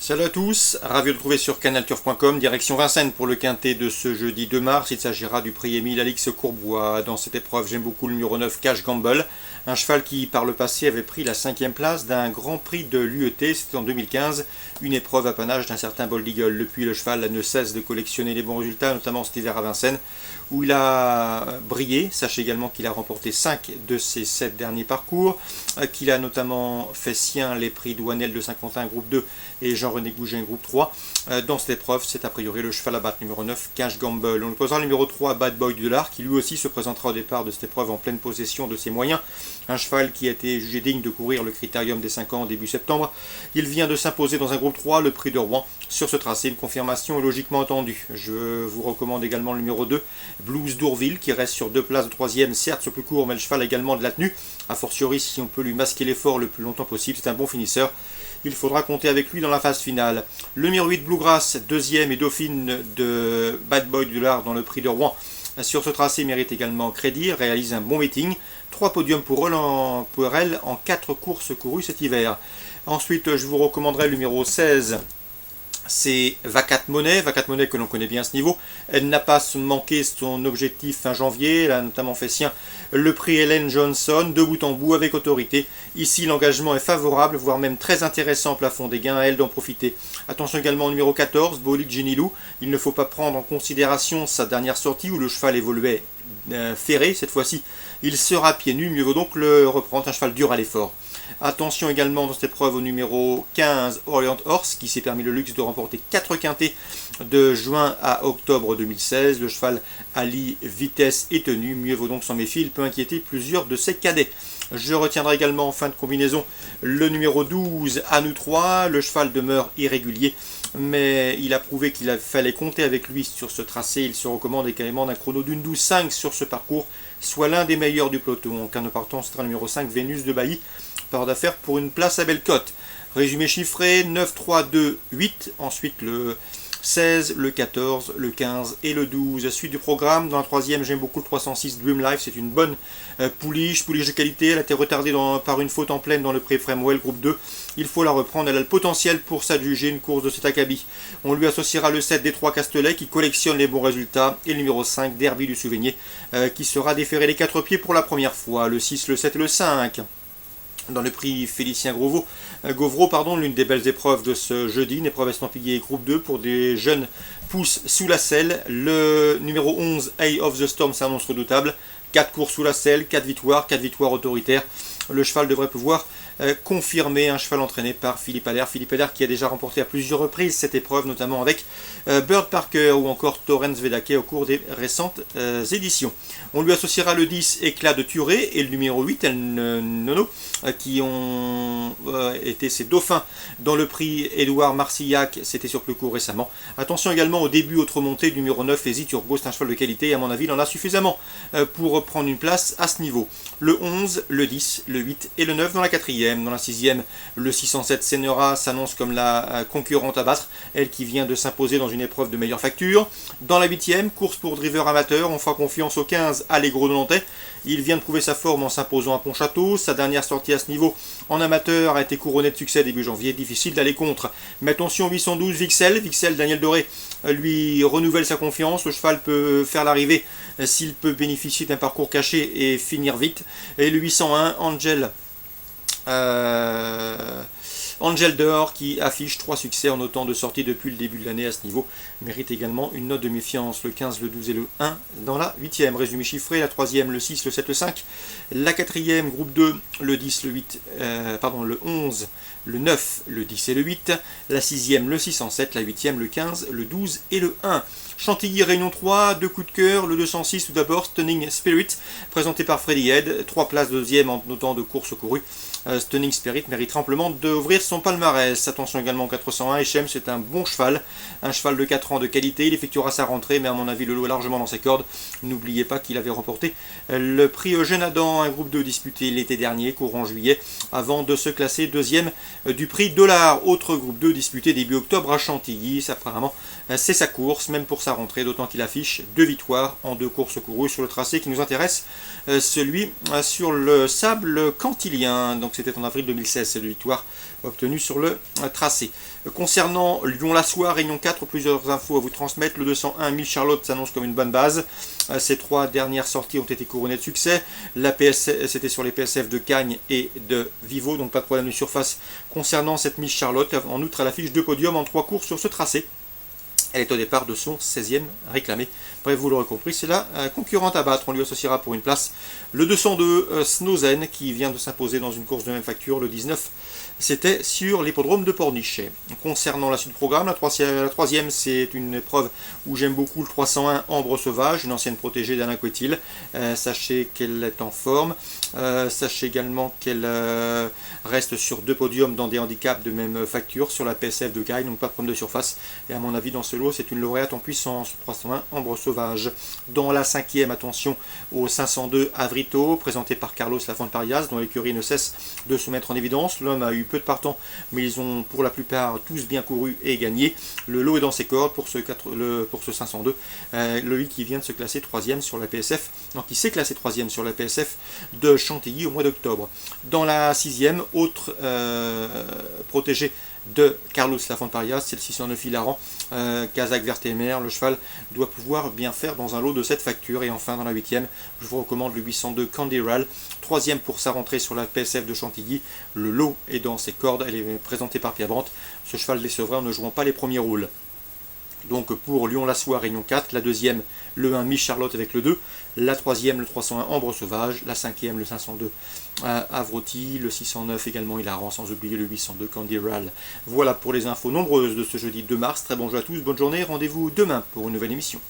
Salut à tous, ravi de vous retrouver sur canalturf.com, direction Vincennes pour le quintet de ce jeudi 2 mars. Il s'agira du prix Émile Alix Courbois. Dans cette épreuve, j'aime beaucoup le numéro 9, Cash Gamble, un cheval qui par le passé avait pris la 5e place d'un grand prix de l'UET, c'était en 2015, une épreuve apanage d'un certain Bold Eagle. Depuis, le cheval ne cesse de collectionner les bons résultats, notamment cet hiver à Vincennes, où il a brillé. Sachez également qu'il a remporté 5 de ses 7 derniers parcours, qu'il a notamment fait sien les prix Douanel de Saint-Quentin groupe 2 et Jean-René Gougin groupe 3. Dans cette épreuve, c'est a priori le cheval à battre numéro 9, Cash Gamble. On lui posera le numéro 3, Bad Boy du Dollar, qui lui aussi se présentera au départ de cette épreuve en pleine possession de ses moyens. Un cheval qui a été jugé digne de courir le critérium des 5 ans début septembre. Il vient de s'imposer dans un groupe 3, le prix de Rouen. Sur ce tracé, une confirmation est logiquement attendue. Je vous recommande également le numéro 2, Blues d'Ourville, qui reste sur 2 places de 3e, certes sur plus court, mais le cheval a également de la tenue. A fortiori, si on peut lui masquer l'effort le plus longtemps possible, c'est un bon finisseur. Il faudra compter avec lui dans la phase finale. Le numéro 8, Bluegrass, 2e et dauphine de Bad Boy du Dollar dans le prix de Rouen. Sur ce tracé, mérite également crédit, réalise un bon meeting. 3 podiums pour elle en 4 courses courues cet hiver. Ensuite, je vous recommanderai le numéro 16. C'est Vacat Money que l'on connaît bien à ce niveau. Elle n'a pas manqué son objectif fin janvier, elle a notamment fait sien le prix Helen Johnson, de bout en bout avec autorité. Ici, l'engagement est favorable, voire même très intéressant au plafond des gains, à elle d'en profiter. Attention également au numéro 14, Bolid Genilou. Il ne faut pas prendre en considération sa dernière sortie où le cheval évoluait ferré. Cette fois-ci, il sera pieds nus, mieux vaut donc le reprendre, un cheval dur à l'effort. Attention également dans cette épreuve au numéro 15, Orient Horse, qui s'est permis le luxe de remporter 4 quintets de juin à octobre 2016. Le cheval allie vitesse et tenue, mieux vaut donc s'en méfier, il peut inquiéter plusieurs de ses cadets. Je retiendrai également en fin de combinaison le numéro 12, à nous 3. Le cheval demeure irrégulier, mais il a prouvé qu'il fallait compter avec lui sur ce tracé. Il se recommande également d'un chrono d'une 12,5 sur ce parcours, soit l'un des meilleurs du peloton. En cas de partant, ce sera le numéro 5, Vénus de Bailly, part d'affaires pour une place à belle cote. Résumé chiffré, 9, 3, 2, 8. Ensuite le 16, le 14, le 15 et le 12. Suite du programme, dans la 3e, j'aime beaucoup le 306 Dream Life. C'est une bonne pouliche de qualité. Elle a été retardée par une faute en pleine dans le pré Framwell groupe 2. Il faut la reprendre, elle a le potentiel pour s'adjuger une course de cet acabit. On lui associera le 7 des 3 Castelet qui collectionne les bons résultats et le numéro 5 Derby du Souvenir qui sera déféré les 4 pieds pour la première fois. Le 6, le 7 et le 5. Dans le prix Félicien Gauvreau, l'une des belles épreuves de ce jeudi, une épreuve estampillée groupe 2 pour des jeunes pousses sous la selle. Le numéro 11, Eye of the Storm, s'annonce redoutable. 4 courses sous la selle, 4 victoires autoritaires. Le cheval devrait pouvoir confirmer, un cheval entraîné par Philippe Allaire. Philippe Allaire qui a déjà remporté à plusieurs reprises cette épreuve, notamment avec Bird Parker ou encore Torrens Vedake au cours des récentes éditions. On lui associera le 10, Éclat de Turé, et le numéro 8, El Nono, qui ont été ses dauphins dans le prix Édouard Marcillac, c'était sur plus court récemment. Attention également au début autre montée, du numéro 9, Easy Turbo, c'est un cheval de qualité, et à mon avis il en a suffisamment pour prendre une place à ce niveau. Le 11, le 10, le 8 et le 9 dans la 4e. Dans la 6e, le 607 Senora s'annonce comme la concurrente à battre, elle qui vient de s'imposer dans une épreuve de meilleure facture. Dans la 8e, course pour driver amateur, on fera confiance au 15 Allegro de Nantais. Il vient de prouver sa forme en s'imposant à Pontchâteau. Sa dernière sortie à ce niveau en amateur a été couronnée de succès début janvier, difficile d'aller contre. Mais attention, 812 Vixel, Daniel Doré lui renouvelle sa confiance. Le cheval peut faire l'arrivée s'il peut bénéficier d'un parcours caché et finir vite. Et le 801 Angel Dehors qui affiche 3 succès en autant de sorties depuis le début de l'année à ce niveau, mérite également une note de méfiance. Le 15, le 12 et le 1 dans la 8e. Résumé chiffré, la 3e, le 6, le 7, le 5. La 4e, groupe 2, le 10, le 8, le 11, le 9, le 10 et le 8. La 6e, le 607, la 8e, le 15, le 12 et le 1. Chantilly Réunion 3, 2 coups de cœur, le 206 tout d'abord, Stunning Spirit, présenté par Freddy Head, 3 places deuxième en autant de courses courues. Stunning Spirit mérite amplement d'ouvrir son palmarès. Attention également au 401, Echem, c'est un bon cheval, un cheval de 4 ans de qualité, il effectuera sa rentrée, mais à mon avis le lot est largement dans ses cordes. N'oubliez pas qu'il avait remporté le prix Eugène Adam, un groupe 2 disputé l'été dernier, courant juillet, avant de se classer deuxième du prix Dollar, autre groupe 2 disputé début octobre à Chantilly. Apparemment c'est sa course, même pour sa sa rentrée, d'autant qu'il affiche 2 victoires en 2 courses courues sur le tracé qui nous intéresse, celui sur le sable cantilien. Donc c'était en avril 2016, ces 2 victoires obtenues sur le tracé. Concernant Lyon-la-Soie, Réunion 4, plusieurs infos à vous transmettre. Le 201 Miss Charlotte s'annonce comme une bonne base. Ces 3 dernières sorties ont été couronnées de succès. C'était sur les PSF de Cagnes et de Vivo, donc pas de problème de surface concernant cette Miss Charlotte. En outre, elle affiche 2 podiums en 3 courses sur ce tracé. Elle est au départ de son 16e réclamé. Bref, vous l'aurez compris, c'est la concurrente à battre. On lui associera pour une place le 202 Snowzen qui vient de s'imposer dans une course de même facture, le 19. C'était sur l'hippodrome de Pornichet. Concernant la suite du programme, la troisième, c'est une épreuve où j'aime beaucoup le 301 Ambre Sauvage, une ancienne protégée d'Alain Couetil. Sachez qu'elle est en forme. Sachez également qu'elle reste sur 2 podiums dans des handicaps de même facture sur la PSF de Gaille, donc pas de problème de surface. Et à mon avis, dans ce lot, c'est une lauréate en puissance, 301 Ambre Sauvage. Dans la 5e, attention au 502 Avrito, présenté par Carlos Lafont-Parias, dont l'écurie ne cesse de se mettre en évidence. L'homme a eu peu de partants, mais ils ont pour la plupart tous bien couru et gagné. Le lot est dans ses cordes pour ce 502. Lui qui vient de se classer 3e sur la PSF, donc il s'est classé 3e sur la PSF de Chantilly au mois d'octobre. Dans la 6e, autre protégé de Carlos Lafont-Parias, c'est le 609 Hilaran, Kazakh Vertemer. Le cheval doit pouvoir bien faire dans un lot de cette facture. Et enfin, dans la 8e, je vous recommande le 802 Candiral, 3e pour sa rentrée sur la PSF de Chantilly. Le lot est dans ses cordes, elle est présentée par Pierre Brandt. Ce cheval décevrait en ne jouant pas les premiers rôles. Donc pour Lyon-la-Soie, Réunion 4, la 2e, le 1 Miss Charlotte avec le 2, la 3e, le 301 Ambre Sauvage, la 5e, le 502 Avroti, le 609 également Hilaran, sans oublier le 802 Candiral. Voilà pour les infos nombreuses de ce jeudi 2 mars. Très bon jeu à tous, bonne journée, rendez-vous demain pour une nouvelle émission.